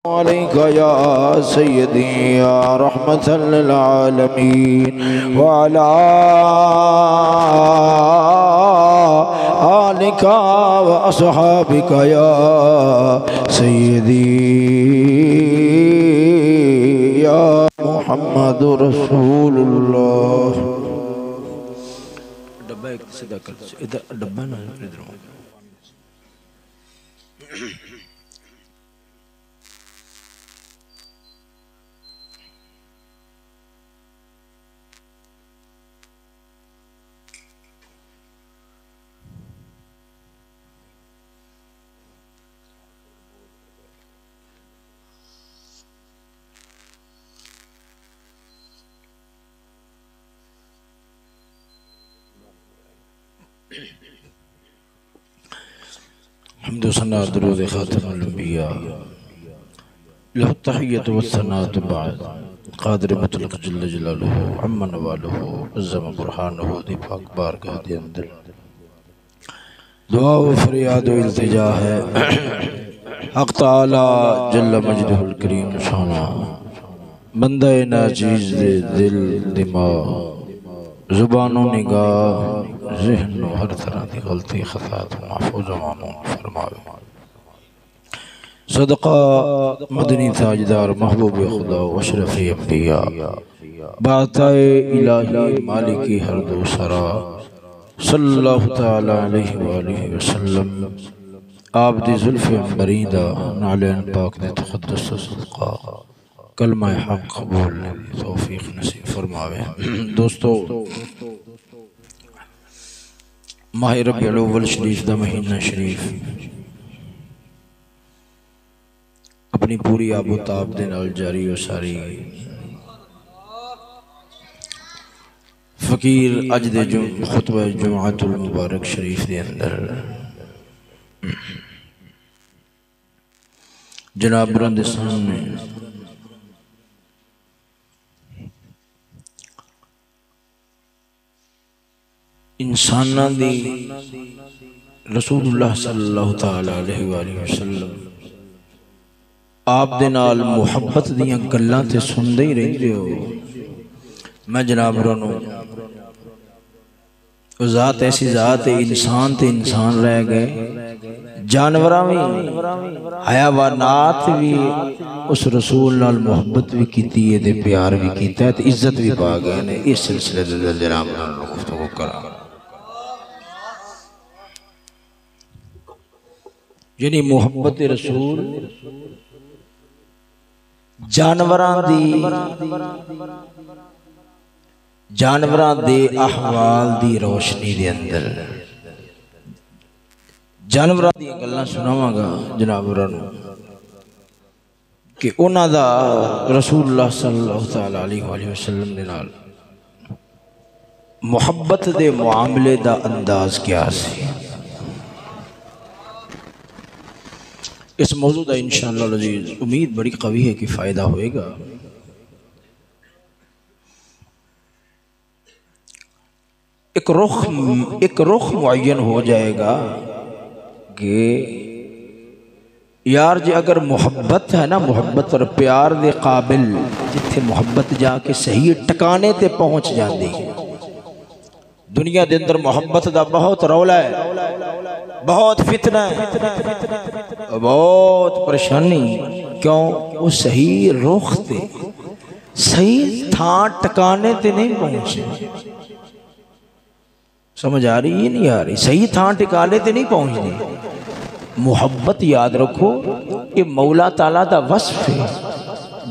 عليك يا سيدي يا رحمة للعالمين وعلى آلك وأصحابك يا سيدي يا محمد رسول الله. ڈبہ ایک سیدھا کر ادھر ڈبہ نہ ادھر حمد و ثنا درود خاتم الانبیاء له التحیۃ والثناء بعد قادر مطلق جل جلالہ عم نوالہ عظم برہانہ دی پاک بارگاہ دے اندر دعا و فریاد و التجا ہے حق تعالی جل مجدہ الکریم شانہ بندہ ناچیز دے دل دماغ زبان و نگاہ ذہن و ہر طرح دی غلطی خطاط محفوظ و معمون فرماوے. صدقہ مدنی تاجدار محبوب خدا و اشرف انبیاء باعطائے الہی مالکی ہر دو سرا صلی اللہ تعالی علیہ وآلہ وسلم آپ دی ظلف مریدہ نعلین پاک دے تقدس صدقہ کلمہ حق قبول توفیق نصیب فرماوے. دوستو ماہ ربیع الاول شریف دا مہینہ شریف اپنی پوری آب و تاب دے نال جاری و ساری فقیر اج دے خطبہ جمعۃ المبارک شریف دے اندر جناب برند سامنے انسانہ دی رسول اللہ صلی اللہ تعالی علیہ وآلہ وسلم آپ دے نال محبت دیاں گلاں تے سندے ہی رہندے ہو. میں جناب رنو ذات ایسی ذات انسان تے انسان رہ گئے جانوراں بھی حیوانات بھی اس رسول نال محبت بھی کیتی ہے تے پیار بھی کیتا ہے تے عزت بھی پا گئے نے. اس سلسلے دے جناب رنو گفتگو کرا یعنی محبت رسول جانوراں دے احوال دی روشنی دے اندر جانوراں دی گلاں سناواں گا جناب رنو کہ انہاں دا رسول اللہ صلی اللہ تعالی علیہ وآلہ وسلم دے نال محبت دے معاملے دا انداز کیا سی. اس موضوع دا انشاءاللہ العزیز امید بڑی قوی ہے کہ فائدہ ہوئے گا. ایک رخ معین ہو جائے گا کہ یار جی اگر محبت ہے نا محبت اور پیار دے قابل جتھے محبت جا کے صحیح ٹکانے تے پہنچ جاندی ہے. دنیا دے اندر محبت دا بہت رولا ہے بہت فتنہ ہے بہت پریشانی. کیوں وہ صحیح رخ تے صحیح تھان ٹکانے تے نہیں پہنچے. سمجھ آ رہی ہے نہیں آ رہی؟ صحیح تھان ٹکانے تے نہیں پہنچنے. محبت یاد رکھو یہ مولا تعالیٰ دا وصف ہے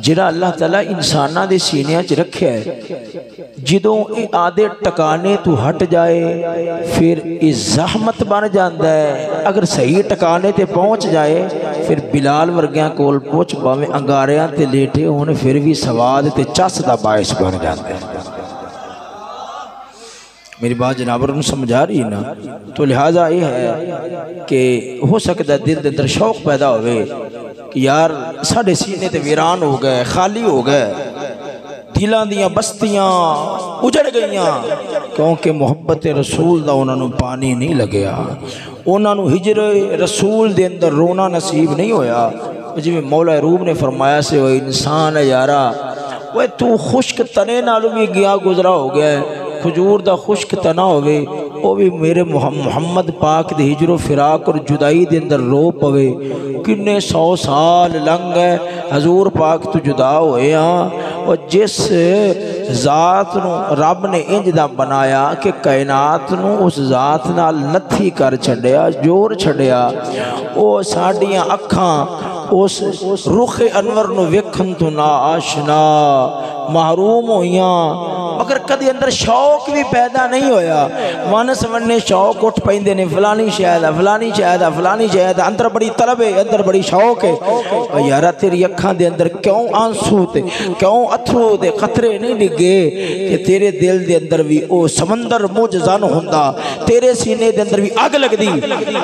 جڑا اللہ تعالیٰ انسانہ دے سینیاں چ رکھیا ہے. جدوں یہ آدھے ٹکانے تو ہٹ جائے پھر یہ زحمت بن جاندہ ہے. اگر صحیح ٹکانے تے پہنچ جائے پھر بلال ورگیاں کول پہنچ باویں انگاریاں تے لیٹے ہونے پھر بھی سواد تے چس دا باعث بن جاندہ ہے. میری بات جناب نے سمجھا رہی ہے نا؟ تو لہٰذا یہ ہے کہ ہو سکتا ہے دل دے اندر شوق پیدا ہوئے کہ یار ساڑھے سینے تے ویران ہو گئے خالی ہو گئے دلان دیاں بستیاں اجڑ گئیاں کیونکہ محبت رسول دا انہوں نے پانی نہیں لگیا. انہوں نے ہجر رسول دے اندر رونا نصیب نہیں ہویا. جی میں مولا روم نے فرمایا سے وہ انسان ہے یارا وہ تو خشک تنے نالوں بھی گیا گزرا ہو گیا ہے کھجور دا خشک تنا ہوئے وہ بھی میرے محمد پاک دے ہجر و فراق اور جدائی دے اندر رو پوے کنے 100 سال لنگ ہے حضور پاک تو جدا ہوئے ہاں اور جس ذات نو رب نے انج دا بنایا کہ کائنات نو اس ذات نال لتھی کر چھڑیا جوڑ چھڑیا او ساڑیاں اکھاں اس رخ انور نو ویکھن تو نا آشنا محروم ہویاں مگر کدی اندر شوق بھی پیدا نہیں ہویا ون سمنے شوق اٹھ پیندے نے فلانی شاید ہے فلانی شاید ہے فلانی شاید ہے اندر بڑی طلب ہے اندر بڑی شوق ہے یارا تیری اکھاں دے اندر کیوں آنسو تے کیوں اتھرو تے خطرے نہیں ڈگے کہ تیرے دل دے اندر بھی او سمندر موجزان ہوندا تیرے سینے دے اندر بھی آگ لگ دی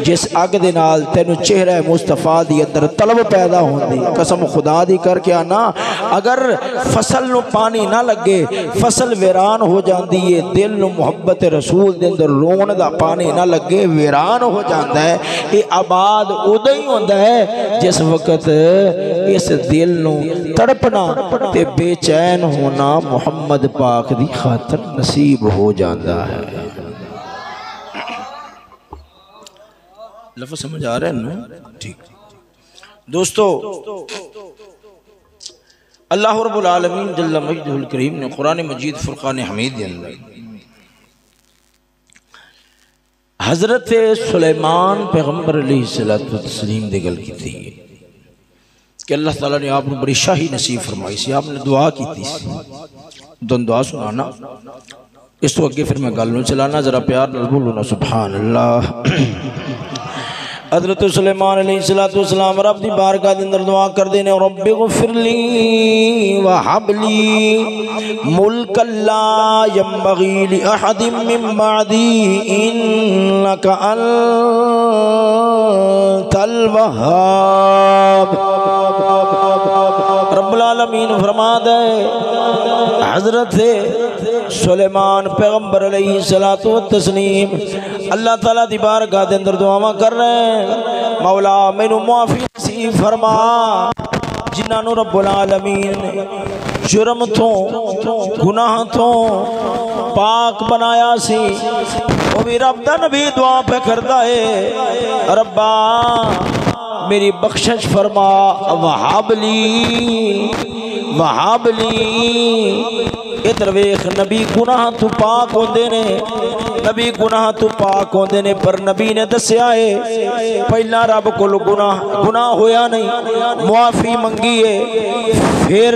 جس آگ دے نال تینو چہرہ مصطفیٰ دی اندر طلب پیدا ہوندی قسم خدا دی کر کے آنا اگر فصل نو پانی نہ لگے فصل ویران ہو جاندی ہے دل نو محبت رسول دے اندر رون دا پانی نہ لگے ویران ہو جاندہ ہے یہ آباد ادھا ہی ہوندہ ہے جس وقت اس دل نو تڑپنا تے بے چین ہونا محمد پاک دی خاطر نصیب ہو جاندہ ہے لفظ سمجھ آ رہے ہیں نا ٹھیک دوستو اللہ رب العالمین جل مجدہ الکریم نے قرآن مجید فرقان حمید دے اندر حضرت سلیمان پیغمبر علیہ السلام دے گل کی تھی کہ اللہ تعالیٰ نے آپ نے بڑی شاہی نصیب فرمائی سی آپ نے دعا کی تھی دن دعا سنانا اس تو اگے پھر میں گلوں چلانا ذرا پیار بولنا سبحان اللہ حضرت سلیمان علیہ السلام رب دی بارگاہ دے اندر دعا کر دینے رب اغفر لی وحب لی ملک لا ينبغی لأحد من بعدی انکا انت الوہاب رب العالمین فرما دے حضرت سلیمان پیغمبر علیہ السلام اللہ تعالیٰ دی بارگاہ دے اندر دعا کر رہے ہیں مولا مینو معافی نصیب فرما جنہاں رب العالمین نے جرم تو گناہ تو پاک بنایا سی وہ بھی رب دا نبی دعا پہ کرتا ہے ربا میری بخشش فرما وہاب لی ادھر ویخ نبی گناہ تو پاک ہوندے نے نبی گناہ تو پاک ہوندے نے پر نبی نے دسیا ہے پہلا رب کو گناہ ہویا نہیں معافی منگیے پھر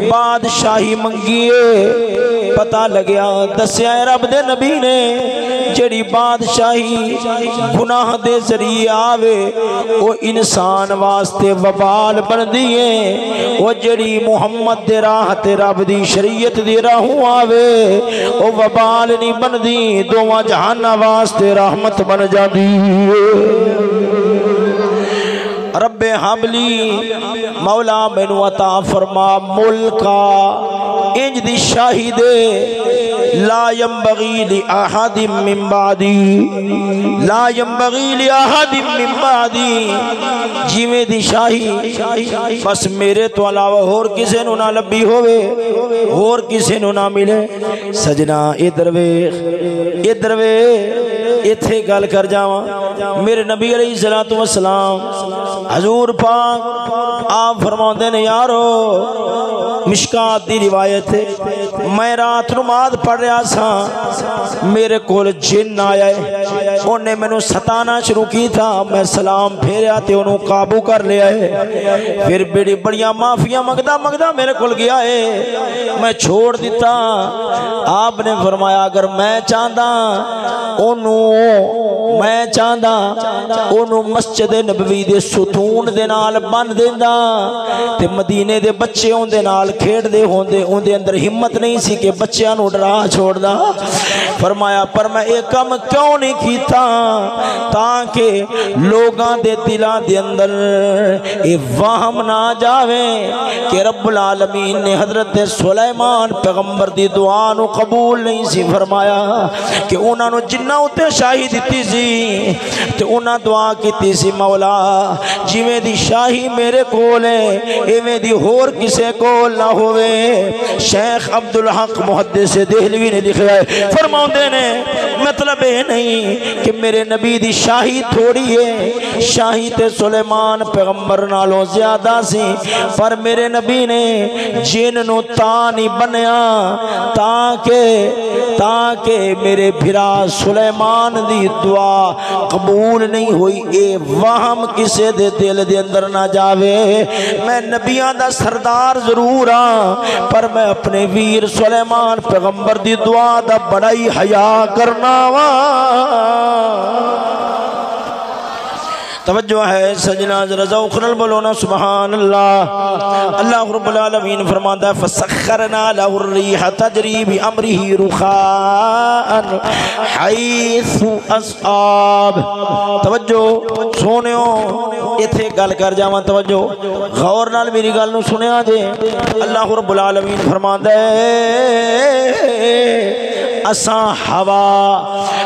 بادشاہی منگیے پتہ لگیا دسیا ہے رب دے نبی نے جڑی بادشاہی گناہ دے ذریعے آوے وہ انسان واسطے وبال بن دیئے وہ جڑی محمد دے راہ تے رب دی شریعت دی راہوں آوے وہ وبال نہیں بن دی دوواں جہانہ واسطے رحمت بن جا دی رب حبلی مولا مینو عطا فرما ملکا انج دی شاہی دے لا ينبغی لأحد من بعدی لا ينبغی لأحد من بعدی جیویں دی شاہی بس میرے تو علاوہ اور کسے نو نہ لبی ہوئے اور کسے نو نہ ملے سجنا ادھر اتھے گل کر جاواں میرے نبی علیہ السلام حضور پاک آپ فرماتے نے یارو مشکات دی روایت ہے میں رات نماز پڑھ رہا سا میرے کول جن آیا ہے انہیں میں نو ستانا شروع کی تھا میں سلام پھیریا تے انہوں قابو کر لیا ہے پھر بڑیاں معافیاں مگدہ میرے کول گیا ہے میں چھوڑ دیتا آپ نے فرمایا اگر میں چاہتا انہوں مسجد نبوی دے ستون دے نال بن دیندہ تے مدینے دے بچے ہوں دے نال کھیڑ دے ہوندے ان دے اندر ہمت نہیں سی کہ بچیاں نو ڈرا چھوڑ دا فرمایا پر میں ایک کم کیوں نہیں کیتا تاکہ لوگاں دے دلاں دے اندر اے وہم نہ جاویں کہ رب العالمین نے حضرت سلیمان پیغمبر دی دعا نو قبول نہیں سی فرمایا کہ انہاں نو جنہ اتے جو شاہی دیتی سی تے انہاں دعا کیتی سی مولا جویں دی شاہی میرے کول ہے ایویں دی ہور کسے کول نہ ہوئے۔ شیخ عبدالحق محدث دہلوی نے لکھا ہے فرماؤندے نے مطلب ہے نہیں کہ میرے نبی دی شاہی تھوڑی ہے، شاہی تے سلیمان پیغمبر نالوں زیادہ سی، پر میرے نبی نے جن نو تا نہیں بنیا تاکہ میرے بھرا سلیمان دی دعا قبول نہیں ہوئی، اے وہم کسے دے دل دے اندر نہ جاوے۔ میں نبیاں دا سردار ضرور ہاں پر میں اپنے ویر سلیمان پیغمبر دی دعا دا بڑا ہی حیا کرنا وا۔ توجہ ہے سجنا ذرا ذوق نال بولو نا سبحان اللہ۔ اللہ رب العالمین فرماتا ہے فسخرنا له الريح تجري بأمره رخاء حيث أصاب۔ توجہ سونیو ایتھے گل کر جاواں، توجہ غور نال میری گل نو سنیا جے۔ اللہ رب العالمین فرماتا ہے اساں ہوا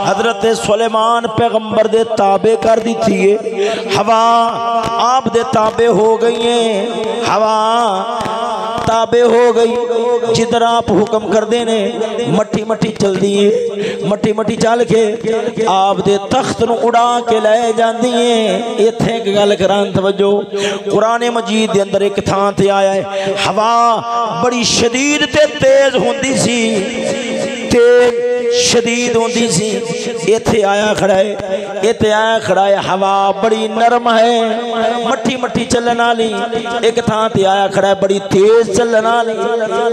حضرت سلیمان پیغمبر دے تابع کر دی تھی، ہوا آپ دے تابع ہو گئی ہیں، ہوا تابع ہو گئی جدھر آپ حکم کر دینے مٹی مٹی چل دیئے، مٹی مٹی چل کے آپ دے تخت نو اڑا کے لائے جان دیئے۔ یہ تھے کہ گل کران توجہ قرآن مجید دے اندر ایک تھان تے آیا ہے ہوا بڑی شدید تے تیز ہوندی سی، تیز شدید ہوندی سی، ایتھے آیا کھڑا ہے، ایتھے آیا کھڑا ہے ہوا بڑی نرم ہے مٹھی مٹھی چلنا لی، ایک تھان تے آیا کھڑا ہے بڑی تیز چلنا لی۔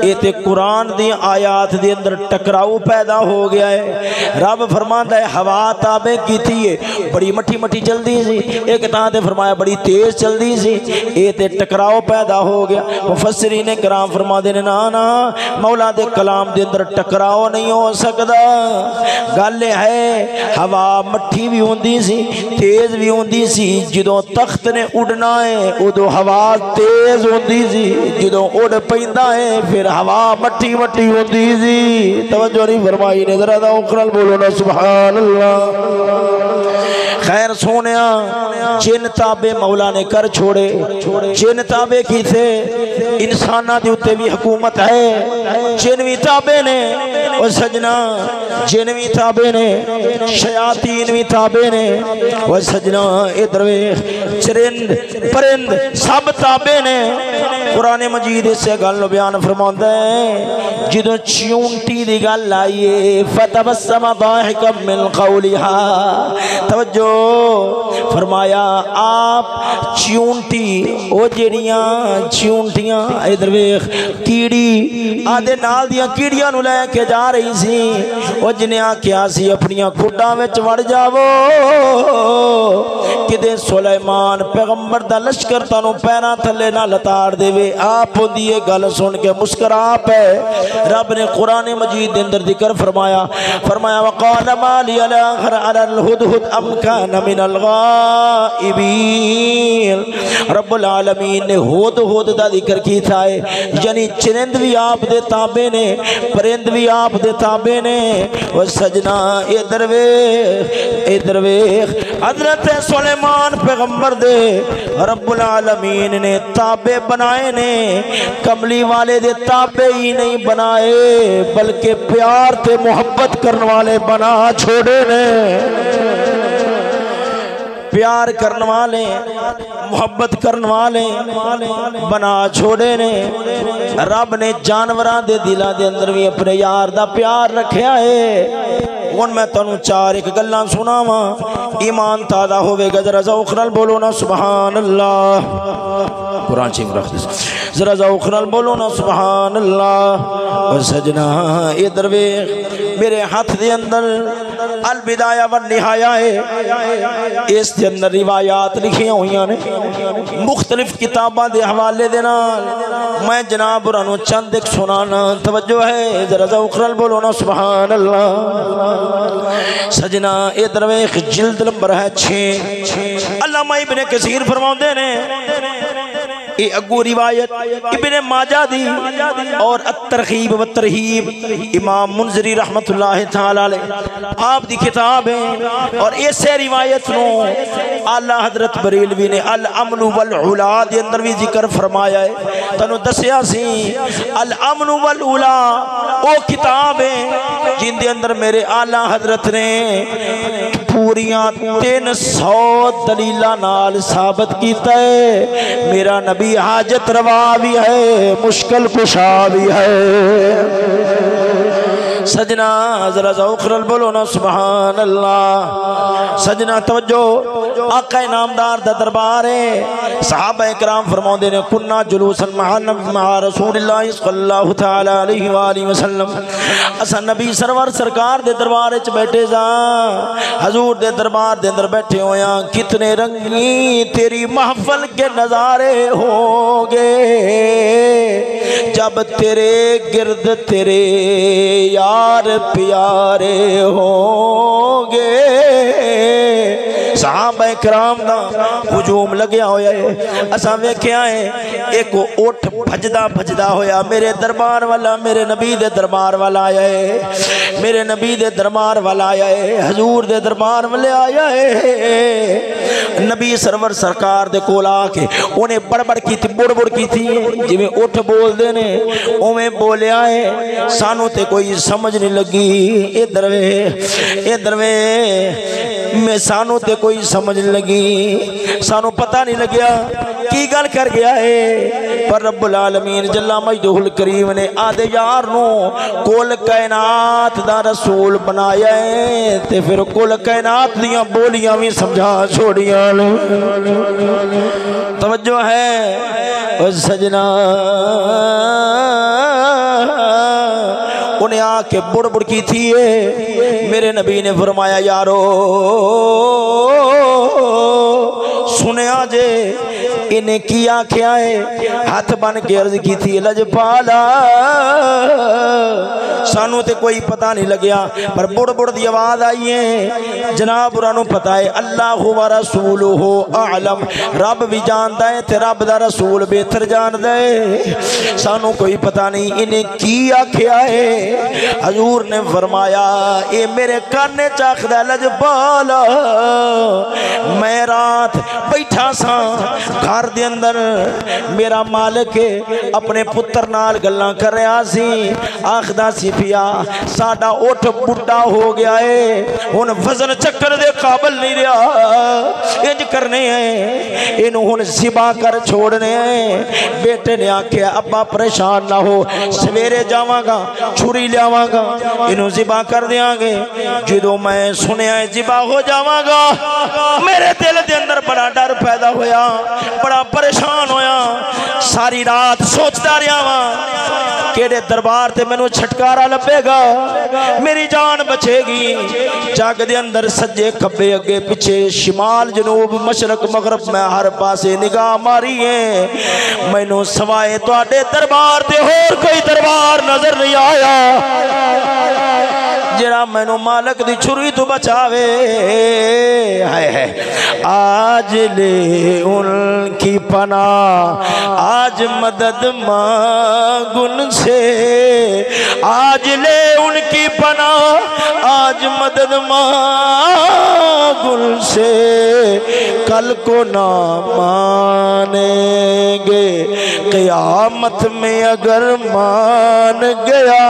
ایتھے قرآن دی آیات دے اندر ٹکراؤ پیدا ہو گیا ہے۔ رب فرماندا ہے ہوا تابع کیتی ہے بڑی مٹھی مٹھی چل دی سی، ایک تھان تے فرمایا بڑی تیز چل دی سی، ایتھے ٹکراؤ پیدا ہو گیا۔ مفسرین کرام فرما دے نا نا مولا دے کلام دے اندر ٹکراؤ نہیں ہو سکدا، گل ہے ہوا مٹھی بھی ہوندی سی تیز بھی ہوندی سی، جدوں تخت نے اڑنا ہے ادو ہوا تیز ہوندی سی، جدوں اڑ پیندا ہے پھر ہوا مٹھی مٹھی ہوندی سی۔ توجہ نہیں فرمائی نے ذرا ذوق نال بولو نا سبحان اللہ۔ خیر سونیا جن تابع مولا نے کر چھوڑے، جن تابع کی تھے انسانہ دی اتے بھی حکومت ہے، جن بھی تابع نے اور سجنا جن بھی تابع نے، شیاطین بھی تابع نے اور سجنا ادھر چرند پرند سب تابع نے۔ قرآن مجید سے گل بیان فرماتا ہے جدوں چیونٹی دی گل آئیے فتبسم ضاحکا من قولها، توجہ فرمایا آپ چیونٹی او جڑیاں چیونٹیاں ادھر ویکھ کیڑی آدھے نال دیاں کیڑیاں نو لے کے جا رہی سی، او جنے آکھیا سی اپنیاں کھڈاں وچ وڑ جاؤ کدے سلیمان پیغمبر دا لشکر تانوں پیراں تھلے نہ لتاڑ دے وے۔ آپ دی یہ گل سن کے مسکرا پے۔ رب نے قرآن مجید دے اندر ذکر فرمایا وقال ما لی لا اخر علی الہدہد ام کان من الغائبین۔ رب العالمین نے ہدہد دا ذکر کی تھا ہے، یعنی چرند بھی آپ دے تابع نے، پرند بھی آپ دے تابع نے۔ اور سجنا ادھر ویکھ حضرت سلیمان پیغمبر دے رب العالمین نے تابع بنائے نے، کملی والے دے تابع ہی نہیں بنائے بلکہ پیار تے محبت کرنے والے بنا چھوڑے نے، پیار کرنے والے محبت کرنے والے بنا چھوڑے نے۔ رب نے جانوراں دے دلاں دے اندر بھی اپنے یار دا پیار رکھیا ہے۔ ہن میں تانوں چار ایک گلاں سناواں، ایمان تازہ ہوے گا، ذرا ذوق نال بولو نا سبحان اللہ۔ قرآن شریف رکھ دے ذرا ذوق نال بولو نا سبحان اللہ۔ اور سجنا ادھر ویکھ میرے ہاتھ دے اندر البدایہ والنہایہ ہے، اس دے اندر روایات لکھیاں ہوئیاں نے مختلف کتاباں دے حوالے دے نال، میں جناب رانو چند ایک سنانا، توجہ ہے ذرا ذوق نال بولو نا سبحان اللہ۔ سجنا ادھر ویکھ جلد نمبر ہے 6۔ علامہ ابن کثیر فرماندے نے یہ اگو روایت ابن ماجہ دی اور الترغیب والترہیب امام منذری رحمت اللہ تعالی علیہ آپ دی کتاب ہے، اور ایسے روایت نو اعلیٰ حضرت بریلوی نے الامن والعلا دے اندر بھی ذکر فرمایا ہے۔ تنو دسیا سی الامن والعلا او کتاب ہے جن دے اندر میرے اعلیٰ حضرت نے پوریاں 300 دلیلہ نال ثابت کیتا ہے میرا نبی حاجت روا بھی ہے، مشکل کشا بھی ہے۔ سجنا ذرا ذوق نال بولو نا سبحان اللہ۔ سجنا توجہ، آقا نامدار دا دربار ہے، صحابہ کرام فرماؤندے نے کنا جلوسا مع رسول اللہ صلی اللہ تعالی علیہ وآلہ وسلم، اسا نبی سرور سرکار دے دربار وچ بیٹھے سا، حضور دے دربار دے اندر بیٹھے ہویاں، کتنے رنگی تیری محفل کے نظارے ہوں گے جب تیرے گرد تیرے یار پیارے ہوں گے۔ صحابہ کرام دا ہجوم لگیا ہویا ہے، اساں ویکھیا ہے ایک اٹھ بھجدا بھجدا ہویا میرے دربار والا، میرے نبی دے دربار والا آیا ہے، میرے نبی دے دربار والا آیا ہے، حضور دے دربار والے آیا ہے۔ نبی سرور سرکار دے کول آ کے انہیں بڑبڑ کی تھی، بڑ بڑ کی تھی، جی میں اٹھ بول دے نے اویں بولیا ہے، سانو تے کوئی سمجھ نہیں لگی، ادھر وے میں سانو تے کوئی سمجھ نہیں لگی، سانو پتہ نہیں لگیا کی گل کر گیا ہے، پر رب العالمین جل مجدہ الکریم نے آدھے یار نو کل کائنات دا رسول بنایا ہے، تے پھر کل کائنات دیاں بولیاں بھی سمجھا چھوڑیاں۔ توجہ ہے او سجنا، انہیں آ کے بڑ بڑ کی تھی ہے، میرے نبی نے فرمایا یارو سنیا جے انہیں کیا کیا ہے، ہاتھ بن کے عرض کی تھی لجپالا سانو تے کوئی پتہ نہیں لگیا، پر بڑ بڑ دی آواز آئی ہے، جناب رانو پتہ ہے اللہ و رسولہ اعلم، رب بھی جانتا ہے تے رب دا رسول بہتر جانتا ہے، سانو کوئی پتہ نہیں انہیں کیا کیا ہے۔ حضور نے فرمایا اے میرے کانے چاکھدا لجپالا میں رات بیٹھا سا گھر دے اندر، میرا مالک اپنے پتر نال گلاں کر رہا سی، آخدا سی پیا ساڈا اٹھ بڑھا ہو گیا ہے، ہن وزن چکر دے قابل نہیں رہا، انج کرنے ہیں اینو ہن ذبح کر چھوڑنے ہیں۔ بیٹے نے آکھیا ابا پریشان نہ ہو، سویرے جاواں گا چھری لیاواں گا اینو ذبح کر دیاں گے۔ جدوں میں سنیا ذبح ہو جاواں گا میرے دل دے اندر بڑا ڈر پیدا ہویا، بڑا پریشان ہویا، ساری رات سوچتا رہا ہاں کیڑے دربار تے مینوں چھٹکارا لبے گا، میری جان بچے گی۔ جگ دے اندر سجے کھبے اگے پیچھے شمال جنوب مشرق مغرب میں ہر پاسے نگاہ ماری ہے، مینوں سوائے تواڈے دربار تے ہور کوئی دربار نظر نہیں آیا جڑا مینوں مالک دی چھری تو بچاوے۔ آج لے ان کی پناہ، آج مدد مانگ ان سے، آج لے ان کی پناہ، آج مدد مانگ ان سے، کل کو نہ مانیں گے قیامت میں اگر مان گیا۔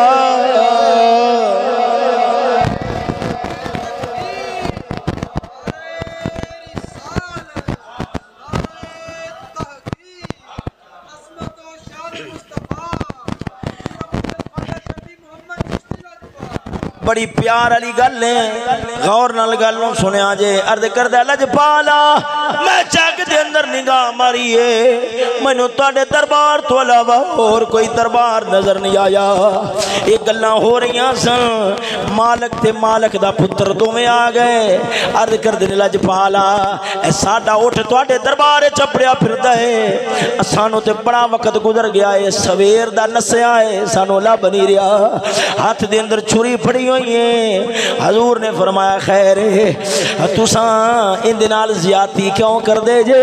بڑی پیار علی گل ہے، غور نال گلوں سنیا جے۔ عرض کردہ لجپالا میں جگ دے اندر نگاہ ماری ہے، مینوں تواڈے دربار تو علاوہ اور کوئی دربار نظر نہیں آیا۔ یہ گلاں ہو رہیاں سن، مالک تے مالک دا پتر دوویں آ گئے۔ عرض کردے لجپالا اے ساڈا اٹھ تواڈے دربار چپڑیا پھردا ہے، سانو تے بڑا وقت گزر گیا ہے، سویر دا نسیا ہے، سانو لب نہیں رہا، ہاتھ دے اندر چھری پھڑی ہوئی ہے۔ حضور نے فرمایا خیر ہے، تساں ان دے نال زیادتی کیوں کر دے جے؟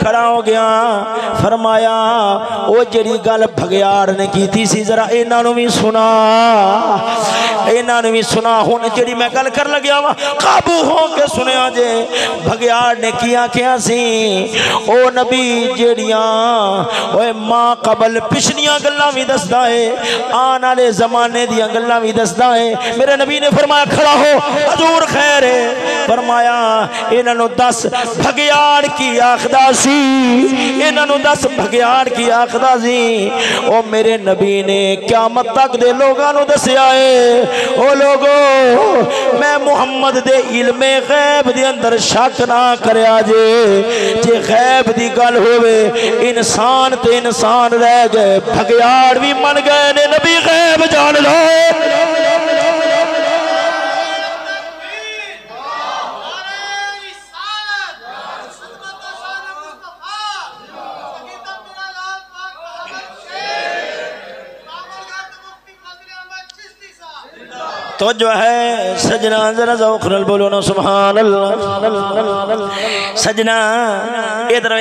کھڑا ہو گیا فرمایا او جڑی گل بھگیاڑ نے کیتی سی ذرا انہاں نوں بھی سنا ہن جڑی میں گل کر لگیا وا قابو ہو کے سنیا جے بھگیاڑ نے کیا سی او نبی جڑیاں اوے ماں قبل پچھلیاں گلاں وی دسدا ہے آن والے زمانے دیاں گلاں وی دسدا ہے میرے نبی نے فرمایا کھڑا ہو حضور خیر ہے فرمایا انہاں نوں دس بھگیاڑ کی آخدا سی انہاں نوں دس بھگیاڑ کی آخدا سی او میرے نبی نے قیامت تک دے لوگاں نوں دسیا ہے او لوگو میں محمد دے علم غیب دے اندر شک نہ کریا جے غیب دی گل ہوئے انسان تے انسان رہ گئے بھگیاڑ بھی من گئے نے نبی غیب جان لو تو جو ہے سجنا ذرا ذوق نال بولو نا سبحان اللہ سجنا ادھر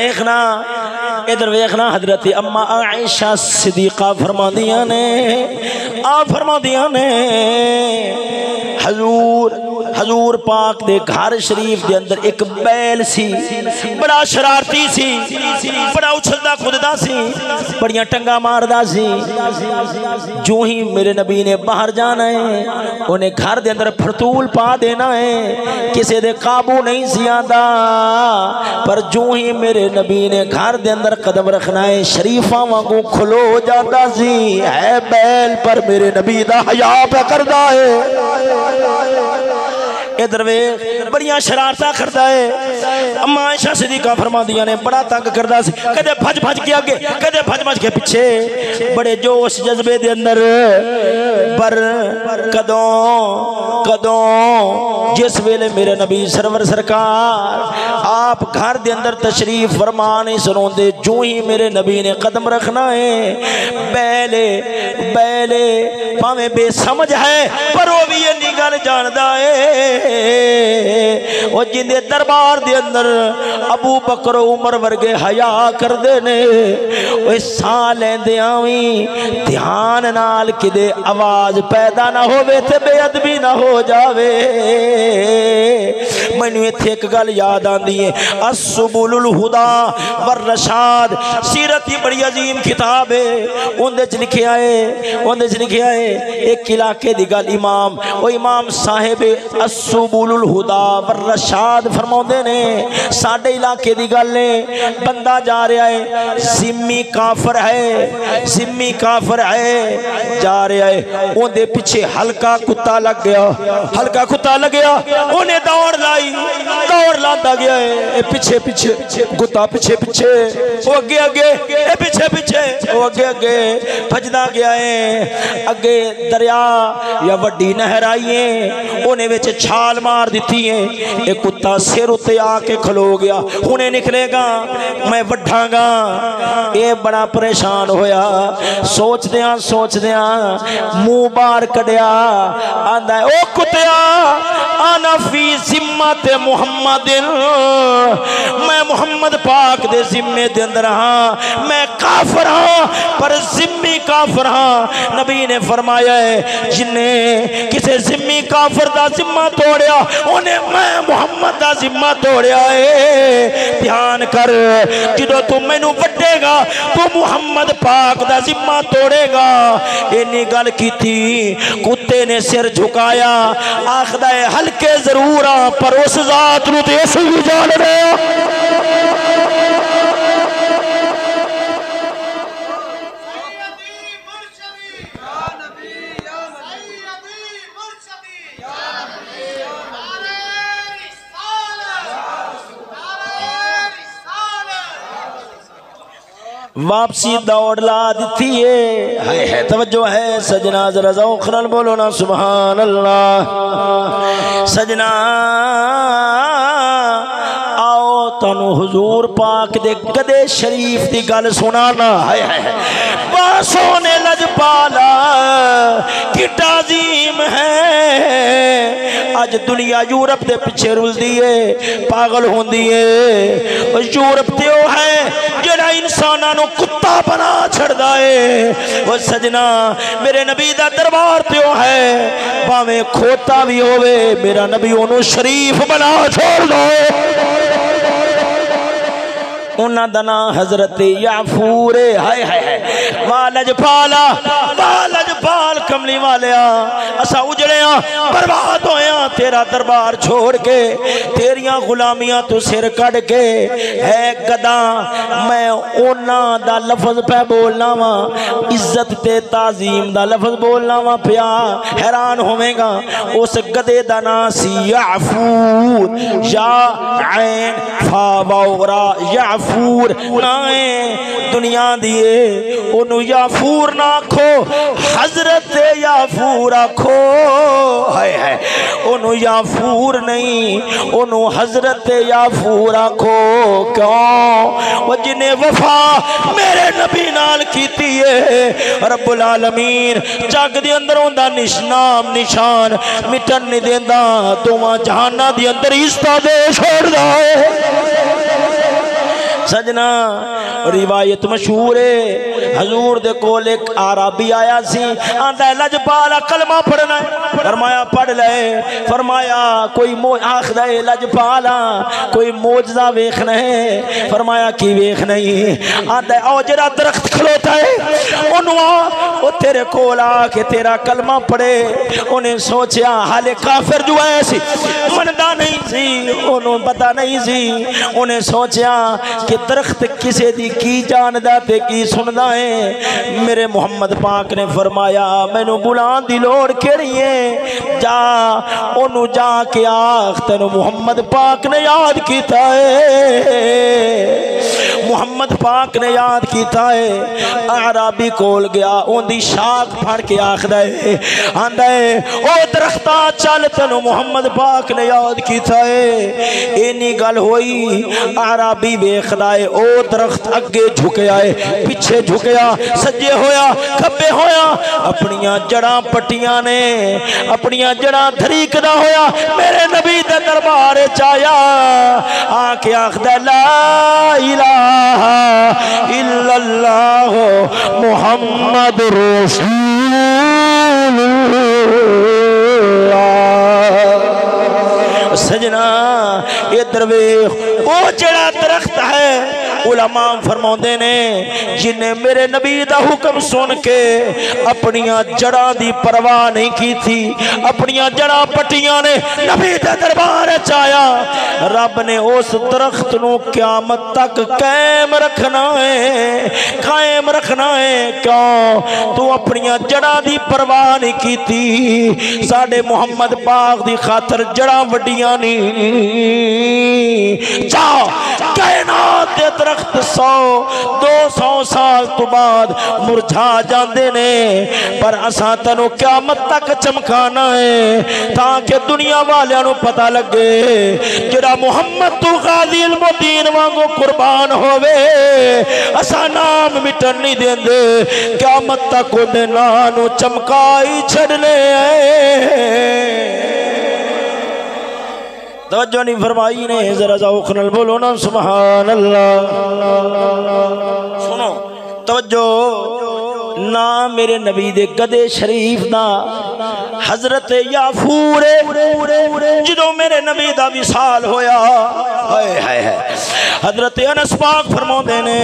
ویکھنا حضرت اما عائشہ صدیقہ فرماندیاں نے حضور پاک دے گھر شریف دے اندر ایک بیل سی بڑا شرارتی سی بڑا اچھلدا کوددا سی بڑیاں ٹنگا ماردا سی جو ہی میرے نبی نے باہر جانا ہے انہیں گھر دے اندر پھرتول پا دینا ہے کسے دے قابو نہیں سی آندا پر جو ہی میرے نبی نے گھر دے اندر قدم رکھنا ہے شریفاں وانگوں کھلو جاتا سی ہے بیل پر میرے نبی دا حیا پہ کردا ہے ادھر بڑیاں شرارتاں کردا ہے اما عائشہ صدیقہ فرماندیاں نے بڑا تنگ کردا سی کدے بھج کے آگے کدے بھج کے پیچھے بڑے جوش جذبے دے اندر پر کدوں جس ویلے میرے نبی سرور سرکار آپ گھر دے اندر تشریف فرما نہیں سنوندے جو ہی میرے نبی نے قدم رکھنا ہے بیلے پاویں بے سمجھ ہے پر وہ بھی یہ نگل جاندا ہے وہ جن دے دربار دے اندر ابو بکر عمر ورگے حیا کر دے نے وہ ساں لیندیاں وی دھیان نال کدے آواز پیدا نہ ہووے تے بے ادبی نہ ہو جاوے مینوں ایتھے ایک گل یاد آندی ہے السبل الہدی والرشاد سیرت کی بڑی عظیم کتاب ہے اندے چ لکھیا ہے ایک علاقے دی گل امام صاحب السبل الہدی والرشاد فرماؤندے نے ساڈے علاقے دی گل ہے بندہ جا رہا ہے ذمی کافر ہے جا رہا ہے اندے پیچھے ہلکا کتا لگ گیا انہیں دوڑ لاتا گیا ہے پیچھے کتا پیچھے وہ اگے پیچھے وہ اگے بھجدا گیا ہے اگے دریا یا وڈی نہر آئی ہے انہیں وچ چھال مار دیتی ہے ایک کتا سر اتے آ کے کھلو گیا انہیں نکلے گا میں وڈھاں گا یہ بڑا پریشان ہویا سوچ دیاں منہ باہر کڈیا آندا ہے او کتیا انا فی ذمت محمد میں محمد پاک دے ذمے دے اندر ہاں میں کافر ہاں پر ذمی کافر ہاں نبی نے فرمایا ہے جن نے کسے ذمی کافر دا ذمہ توڑیا انہیں میں محمد دا ذمہ توڑیا ہے دھیان کر جدو تو مینوں وڈے گا تو محمد پاک دا ذمہ توڑے گا اینی گل کی تھی کتے نے سر جھکایا آخدہ ہے ہلکے ضرور آ پر اس ذات نو تے اسی بھی جان رہے واپسی دوڑ لا دیتی ہے توجہ ہے سجنا ذرا ذوق نال بولو نا سبحان اللہ سجنا آؤ تانو حضور پاک دے گدے شریف دی گل سنانا باسوں نے لج پالا کٹا عظیم ہے اج دنیا یورپ دے پیچھے رل دیے پاگل ہون دیے یورپ تے وہ ہے جڑا انساناں نو کتا بنا چھڑدا ہے وہ سجنا میرے نبی دا دربار تے وہ ہے باویں کھوتا بھی ہووے میرا نبی اونوں شریف بنا چھوڑ دو انہاں دا نام حضرت یعفور ہائے ہائے والج پال کملی والیا اسا اجڑیاں برباد ہویاں تیرا دربار چھوڑ کے تیریاں غلامیاں تو سر کڑ کے ہے گدا میں انہاں دا لفظ پہ بولنا وا عزت تے تعظیم دا لفظ بولنا وا پیا حیران ہوویں گا اس گدے دا نام سی یعفور یا عین فا واو را یعفور نائیں دنیا دیے انہوں یعفور نہ کھو حضرت یعفور آکھو ہائے ہائے انہوں یعفور نہیں انہوں حضرت یعفور آکھو کیوں وہ جنہیں وفا میرے نبی نال کیتی ہے رب العالمین جگ دی اندر ہوندہ نام نشان مٹن نہیں دیندہ تو وہاں جہانہ دی اندر عزتہ دے چھوڑ دائے سجنا روایت مشہور ہے حضور دے کول ایک عربی آیا سی آندا ہے لجپالا کلمہ پڑھنا ہے فرمایا پڑھ لے فرمایا کوئی آخدا ہے لجپالا کوئی معجزہ ویکھنا ہے فرمایا کی ویکھنا ہے آندا ہے او جڑا درخت کھلوتا ہے انہوں او تیرے کول آ کے تیرا کلمہ پڑھے انہیں سوچیا حالے کافر جو ہے سی مندا نہیں سی انہوں پتہ نہیں سی انہیں سوچیا کہ درخت کسے دی کی جاندہ تے کی سندہ ہے میرے محمد پاک نے فرمایا میں نو بلان دی لوڑ کری ہے جا انہوں جا کے آخ تنو محمد پاک نے یاد کیتا ہے محمد پاک نے یاد کیتا ہے اعرابی کول گیا ان دی شاک پھڑ کے آخ دائے آندہ ہے او درختہ چل تنو محمد پاک نے یاد کیتا ہے اینی گل ہوئی اعرابی بیخ دائے او درخت اگے جھکے آئے پیچھے جھکیا سجے ہویا کھبے ہویا اپنیاں جڑاں پٹیاں نے اپنیاں جڑاں دھریک دا ہویا میرے نبی دے دربار چایا آنکھ آخدہ لا الہ الا اللہ محمد رسول سجنا یہ درویخ وہ جڑا درخت ہے علماء فرماؤندے نے جنہیں میرے نبی دا حکم سن کے اپنیاں جڑاں دی پرواہ نہیں کی تھی اپنیاں جڑاں پٹیاں نے نبی دا دربار چایا رب نے اس درخت نو قیامت تک قائم رکھنا ہے کیوں تو اپنیاں جڑاں دی پرواہ نہیں کی تھی ساڑھے محمد پاک دی خاطر جڑاں وڈیاں نہیں جاؤ کائنات دے درخت 100-200 سال تو بعد مرجھا جاندے نے پر اساں تنو قیامت تک چمکانا ہے تاکہ دنیا والیاں نو پتہ لگے جڑا محمد تو غازی المدین وانگو قربان ہوئے اساں نام مٹن نہیں دیں دے قیامت تک انہیں نانو چمکائی چھڑنے توجہ نہیں فرمائی نے ذرا ذوق نال بولو نا سبحان اللہ سنو توجہ نا میرے نبی دے گدے شریف دا حضرت یعفور جدو میرے نبی دا وصال ہویا حضرت انس پاک فرمو دینے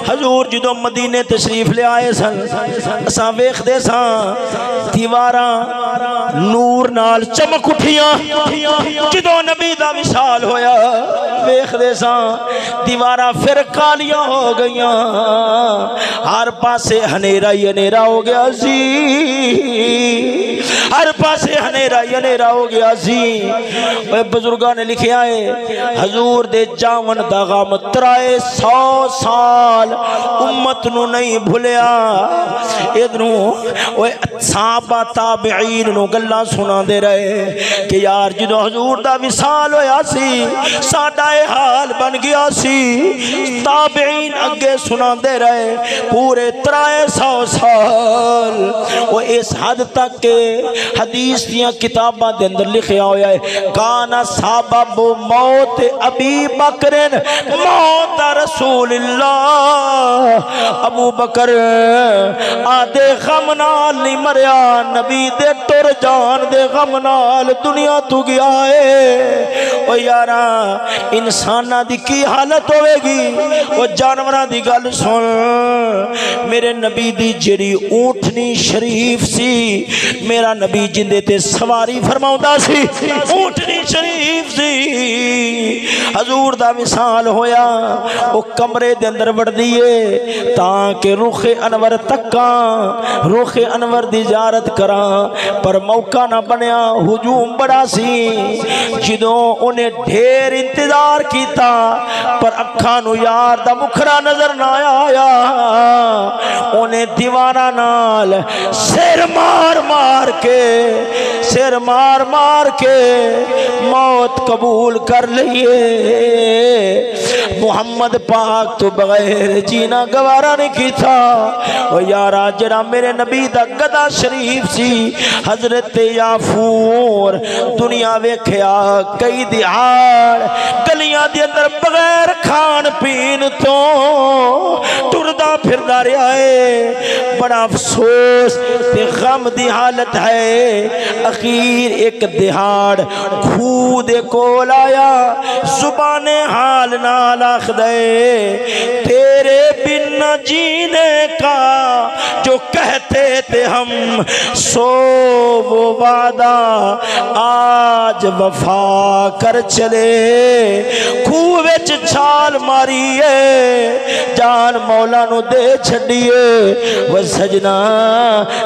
حضور جدو مدینے تشریف لے آئے سن اساں ویخ دے ساں دیواراں نور نال چمک اٹھیاں جدو نبی دا وصال ہویا ویخ دے ساں دیواراں پھر کالیاں ہو گئیاں ہر پاسے ہنیرہ ہی ہنیرہ ہو گیا سی ہر پاسے ہنیرہ ہو گیا سی بزرگاں نے لکھے آئے حضور دے جاون دا غم 300 سال امت نو نہیں بھولیا ادھنوں صحابہ تابعین نو گلہ سنا دے رہے کہ یار جدو حضور دا وصال ہویا سی ساڈا اے حال بن گیا سی تابعین اگے سنا دے رہے پورے 300 سال وہ اس حد تک کہ حدیث دیاں کتاباں دے اندر لکھیا ہویا ہے کانا سبب موت ابی بکر موت رسول اللہ، ابو بکر آدھے غم نال نہیں مریا، نبی دے ٹر جان دے غم نال دنیا تو گیا ہے۔ او یارا انسانہ دی کی حالت ہوئے گی، وہ جانورہ دی گل سن، میرے نبی دی جڑی اونٹنی شریف سی، میرا نبی جندے تے سواری فرماؤں سی، اونٹنی شریف سی، حضور دا مثال ہویا، وہ کمرے دے اندر بڑھ دیئے تاکہ رخ انور تکاں، رخ انور دی زیارت کراں، پر موقع نہ بنیا، ہجوم بڑا سی، جدوں انہیں ڈھیر انتظار کیتا پر اکھانو یار دا مکھرا نظر نہ آیا، انہیں دیوانہ نال سر مار مار کے موت قبول کر لئیے۔ محمد پاک تو بغیر جینا گوارا نہیں کی تھا۔ او یارا جڑا میرے نبی دا گدا شریف سی، حضرت یافور دنیا ویکھیا کئی دیہاڑ گلیاں دے اندر بغیر کھان پین تو ٹردا پھردا رہیا ہے، بڑا افسوس تے غم دی حالت ہے۔ اخیر ایک دیہاڑ کھو دے کول آیا، زبان حال نال آخدے تیرے بن نہ جینے کا جو کہتے تھے ہم، سو وہ وعدہ آج وفا کر چلے، کھو وچ چھال ماریے جان مولا نو دے چھڑیے۔ وہ سجنا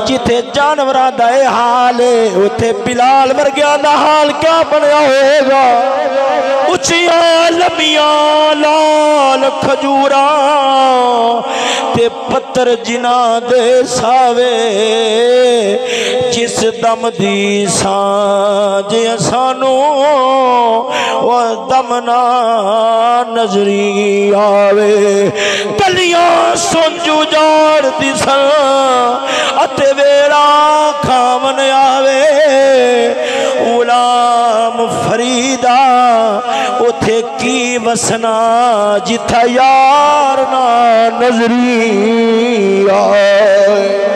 جتے جانوراں دا اے حال ہے، اتے بلال ورگیاں دا حال کیا بنیا ہوئے گا؟ اچھیاں لمیاں لال کھجوراں تے پتر جنا دے ساوے، جس دم دی سانج سانو وہ دم نہ نظری آوے، گلیاں سنجو جاڑ دی سن اتے ویڑا کھامن آوے، غلام فریدہ اتھے کی وسنا جتھا یار نہ نظری آئے۔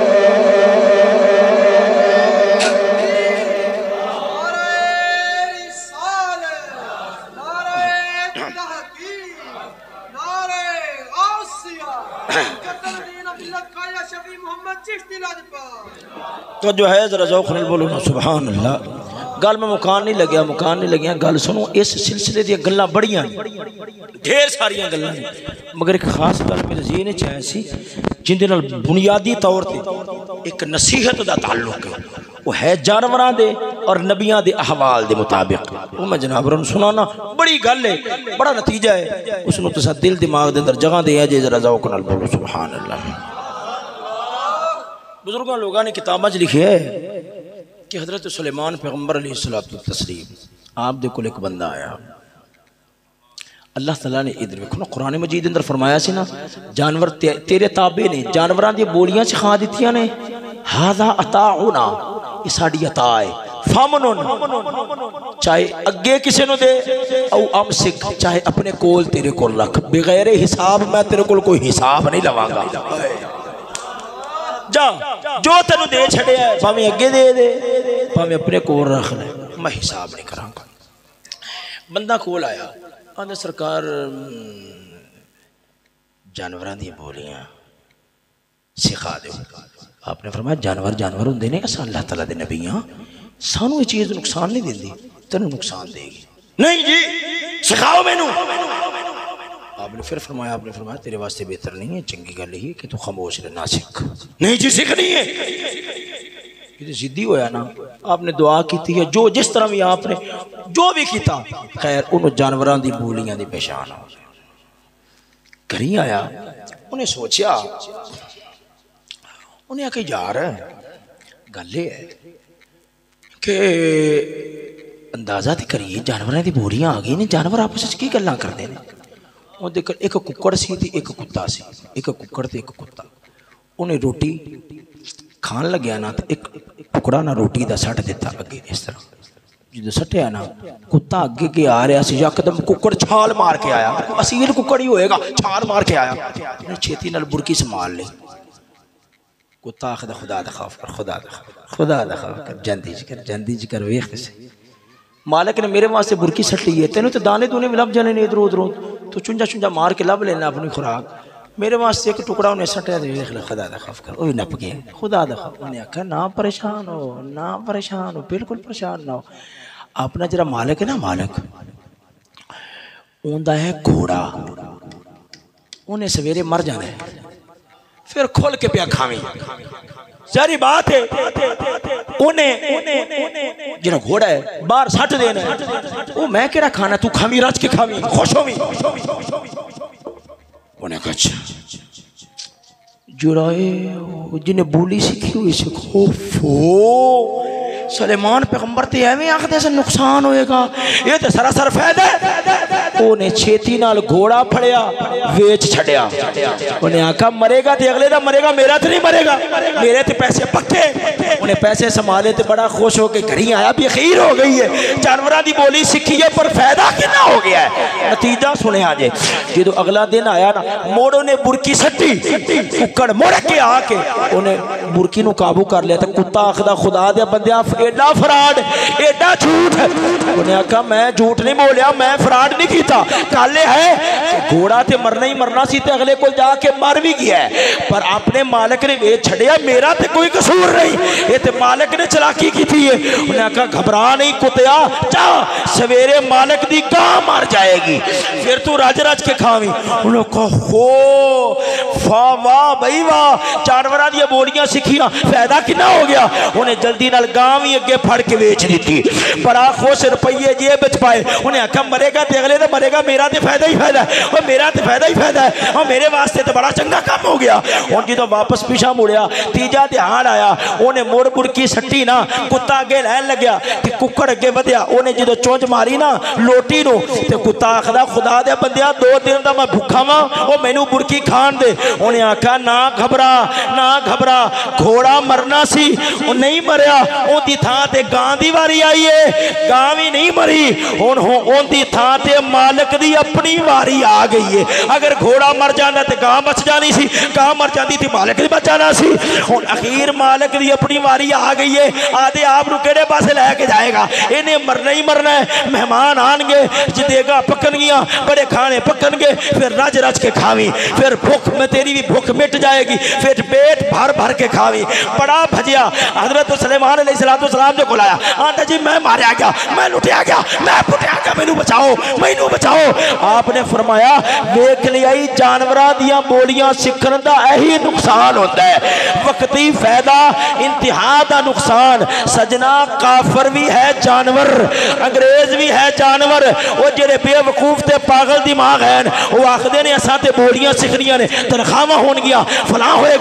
تو جو ہے ذرا ذوق نال بولو نا سبحان اللہ۔ گل میں مکان نہیں لگیا گل سنو، اس سلسلے دیا گلاں بڑیاں ڈھیر ساریاں گلاں، مگر ایک خاص گل میرے ذہن چ آئی سی جن دے نال بنیادی طور تے ایک نصیحت دا تعلق ہے، وہ ہے جانوراں دے اور نبیاں دے احوال دے مطابق، وہ میں جناب رن سنانا، بڑی گل ہے، بڑا نتیجہ ہے، اس نو تسا دل دماغ دے اندر جگہ دے جے، ذرا ذوق نال بولو سبحان اللہ۔ بزرگاں لوگاں نے کتاباں چ لکھیا ہے کہ حضرت سلیمان پیغمبر علیہ السلام آپ دے کول ایک بندہ آیا، اللہ تعالیٰ نے ادھر ویکھو نا قرآن مجید اندر فرمایا سی نا جانور تیرے تابع نے، جانوراں دی بولیاں سکھا دتیاں نے، ھذا عطاؤنا، یہ ساڈی عطا ہے، فامنن چاہے اگے کسی نو دے او امسک چاہے اپنے کول تیرے کول رکھ، بغیر حساب میں تیرے کول کوئی حساب نہیں لواں گا، جا جو تینو دے چھڑے ہے پاویں اگے دے دے پاویں اپنے کول رکھ لے، میں حساب نہیں کراں گا۔ بندہ کول آیا، آندے سرکار جانوراں دی بولیاں سکھا دو۔ آپ نے فرمایا جانور ہوندے نے، اساں اللہ تعالیٰ دے نبی ہاں، سانو یہ چیز نقصان نہیں دیندی، تینو نقصان دے گی، نہیں جی سکھاؤ مینوں۔ آپ نے پھر فرمایا تیرے واسطے بہتر نہیں ہے، چنگی گل ہی کہ تو خاموش رہنا سکھ، نہیں جی سیکھنی ہے، یہ ضدی ہویا نا۔ آپ نے دعا کیتی ہے، جو جس طرح بھی آپ نے جو بھی کیتا، خیر انہوں جانوراں دی بولیاں دی پہچان ہو کری آیا۔ انہیں سوچیا، انہیں آکے یار گل یہ ہے کہ اندازہ تے کریے جانوراں دی بولیاں آ گئی نے، جانور آپس وچ کی گلاں کردے نے؟ وہ دیکھ ایک ککڑ سی تے ایک کتا سی، ایک ککڑ تے ایک کتا، انہیں روٹی کھان لگیا نا تو ایک ٹکڑا نہ روٹی دا سٹ دیتا اگے اس طرح جدو سٹیا نا کتا اگے کے آ رہا سی یکدم ککڑ چھال مار کے آیا اصیل ککڑ ہی ہوئے گا چھال مار کے آیا انہیں چھیتی نال برکی سنبھال لی کتا آخدا خدا دا خوف کر خدا دا خوف کر جندی جی کر ویخ سے مالک نے میرے واسطے برکی سٹ لی ہے تینوں تو دانے دونے میں لب جانے نہیں ادھر تو چنجا مار کے لب لینا اپنی خوراک میرے واسطے ایک ٹکڑا انہیں سٹیا تو ویخ لے خدا دا خوف کر وہ بھی نپ گئے خدا دا خوف انہیں آکھا نہ پریشان ہو بالکل پریشان نہ ہو اپنا جرا مالک ہے نا مالک اوندا ہے گھوڑا انہیں سویرے مر جانا ہے پھر کھول کے پیا کھاویں ساری بات ہے انہیں جنہوں گھوڑا ہے باہر سٹ دینا ہے وہ میں کہڑا کھانا تو کھاویں رچ کے کھاویں خوش ہوویں انہیں کہا اچھا جرائے جنہیں بولی سکھی ہوئی سکھو سلیمان پیغمبر تے ایویں آخدے سے نقصان ہوئے گا یہ تے سراسر فائدہ ہے انہیں چھیتی نال گھوڑا پھڑیا ویچ چھڑیا انہیں آکھا مرے گا تے اگلے دا مرے گا میرا تے نہیں مرے گا میرے تے پیسے پکے انہیں پیسے سنبھالے تے بڑا خوش ہو کے گھڑی آیا بھی خیر ہو گئی ہے جانوراں دی بولی سکھی ہے پر فائدہ کتنا ہو گیا ہے نتیجہ سنے آجے جدو اگلا دن آیا نا موڑوں نے برکی سٹی ککڑ موڑ کے آ کے انہیں برکی نو قابو کر لیا تے کتا آخدا خدا دے بندیاں ایڈا فراڈ ایڈا جھوٹ انہیں آکھا میں جھوٹ نہیں بولیا میں فراڈ نہیں کیتا کالے ہے گھوڑا تے مرنا ہی مرنا سی تے اگلے کو جا کے مر بھی گیا ہے پر اپنے مالک نے ویچ چھڑیا میرا تے کوئی قصور نہیں یہ تے مالک نے چلاکی کی تھی ہے انہیں آکھا گھبرا نہیں کتیا جا سویرے مالک دی گاں مار جائے گی پھر تو راج کے کھاویں انہوں کہا ہو واہ بھائی واہ جانورہ دیا بولیاں سکھیاں فائدہ کنا ہو گیا انہیں جلدی نال گاں اگے پھڑ کے بیچ دیتی پر آخو سے روپیے جیب بچ پائے انہیں آکھا مرے گا تے اگلے تے مرے گا میرا تے فائدہ ہی فائدہ ہے اور میرا تے فائدہ ہی فائدہ ہے اور میرے واسطے تے بڑا چنگا کام ہو گیا ان کی تو واپس پیچھا مڑیا تیجا دھیان آیا انہیں مڑ برکی سٹی نا کتا اگے لین لگیا کہ ککڑ اگے ودیا انہیں جدو چونچ ماری نا لوٹی نو تے کتا آخدا خدا دے بندیا 2 دن دا میں بھکھا ماں وہ مینو برکی کھان دے انہیں آکھا نہ گھبرا گھوڑا مرنا سی وہ نہیں مریا ان دی تھاں تے گاں دی واری آئی ہے گاں بھی نہیں مری ان دی تھاں تے مالک دی اپنی واری آ گئی ہے اگر گھوڑا مر جانا تے گاں بچ جانی سی گاں مر جاندی تھی مالک دی بچ جانا سی اخیر مالک دی اپنی واری آ گئی ہے آدھے آپ نو کیڑے پاسے لے کے جائے گا انہیں مرنا ہی مرنا ہے مہمان آن گے جدے گا پکن گیا بڑے کھانے پکن گے پھر رج کے کھاویں پھر بھوک میں تیری بھی بھوک مٹ جائے گی پھر پیٹ بھر کے کھاویں بڑا بھجیا حضرت سلیمان علیہ السلام جو کھلایا آنٹا جی میں ماریا گیا میں لٹیا گیا میں پٹیا گیا مینو بچاؤ آپ نے فرمایا دیکھ لیا جانوراں دیاں بولیاں سکھن دا یہی نقصان ہوتا ہے وقتی فائدہ انتہا دا نقصان سجنا کافر بھی ہے جانور انگریز بھی ہے جانور وہ جڑے بے وقوف تے پاگل دماغ ہیں وہ آخدے نے اساں تے بولیاں سکھنیاں نے تنخواہ ہون گیا فلاں ہوئے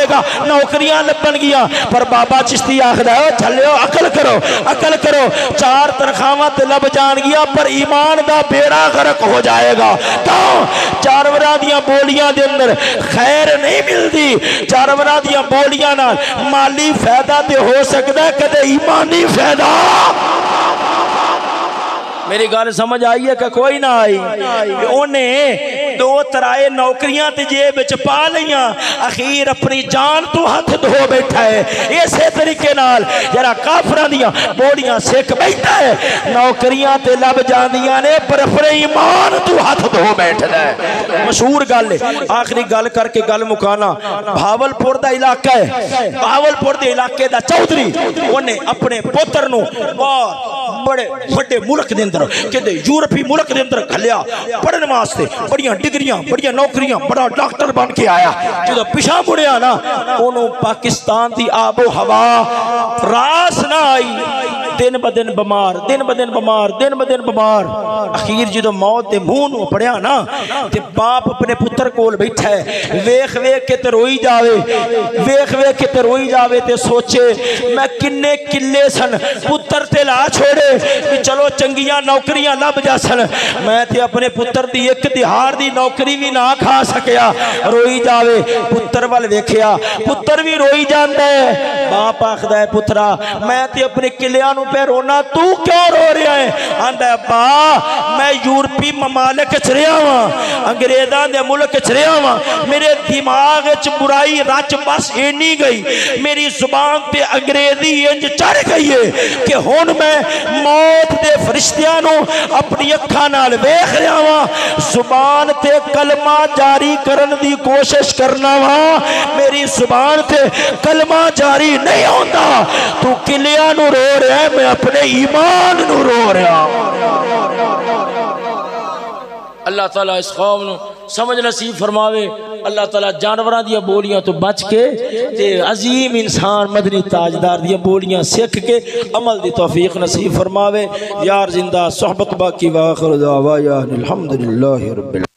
گا نوکریاں لبن گیا پر بابا چشتی آخدا ہے چلیو عقل کرو 4 تنخواہ تے لب جان گیا پر ایمان دا بیڑا غرق ہو جائے گا تو جانوراں دیاں بولیاں دے اندر خیر نہیں ملدی جانوراں دیاں بولیاں نال مالی فائدہ تے ہو سکدا ہے کدے ایمانی فائدہ میری گال سمجھ آئی ہے کہ کوئی نہ آئی انہیں 2 ترائے نوکریاں تے جیب وچ پا لیاں اخیر اپنی جان تو ہاتھ دھو بیٹھا ہے اسی طریقے نال جرا کافراں دیاں بوڑیاں سکھ بیٹھا ہے نوکریاں تے لب جاندیاں نے پر اپنے ایمان تو ہاتھ دھو بیٹھدا ہے مشہور گل ہے آخری گل کر کے گل مکانا بھاولپور دا علاقہ ہے بھاولپور دے علاقے دا چودھری انہیں اپنے پتر نو بڑے بڑے ملک دے اندر کہ یورپی ملک دے اندر کھلیا پڑھنے واسطے بڑیاں ڈگریاں بڑیاں نوکریاں بڑا ڈاکٹر بن کے آیا جدو پیچھا مڑیا نا انہوں پاکستان دی آب و ہوا راس نہ آئی دن بدن بمار اخیر جدو موت دے منہ نو پڑیا نا تے باپ اپنے پتر کول بیٹھا ہے ویکھ کے تے روئی جاوے تے سوچے میں کنے کلے سن پتر تے لا چھوڑ چھڑے کہ چلو چنگیاں نوکریاں لب جاسن، میں تے اپنے پتر دی ایک دہاڑ دی نوکری بھی نہ کھا سکیا، روئی جاوے۔ پتر وال ویکھیا، پتر بھی روئی جاندا ہے۔ باپ آکھدا ہے پترا میں تے اپنے قلعیاں نو پہ رونا، تو کیوں رو رہا ہے؟ آندا ہے با میں یورپی ممالک وچ رہیا ہاں، انگریزاں دے ملک وچ رہیا ہاں، میرے دماغ وچ برائی رچ بس اینی گئی، میری زبان تے انگریزی انج چڑھ گئی ہے کہ ہن میں موت دے فرشتیاں نو اپنی اکھاں نال ویکھ رہیا ہاں، زبان تے کلمہ جاری کرن دی کوشش کرنا وا، میری زبان تے کلمہ جاری نہیں ہوندا، تو قلعیاں نو رو رہا ہے، میں اپنے ایمان نو رو رہا ہوں۔ اللہ تعالیٰ اس قوم نو سمجھ نصیب فرماوے، اللہ تعالیٰ جانوراں دیا بولیاں تو بچ کے تے عظیم انسان مدنی تاجدار دیا بولیاں سکھ کے عمل دی توفیق نصیب فرماوے۔ یار زندہ صحبت باقی، واخر دعوانا الحمدللہ رب العالمین۔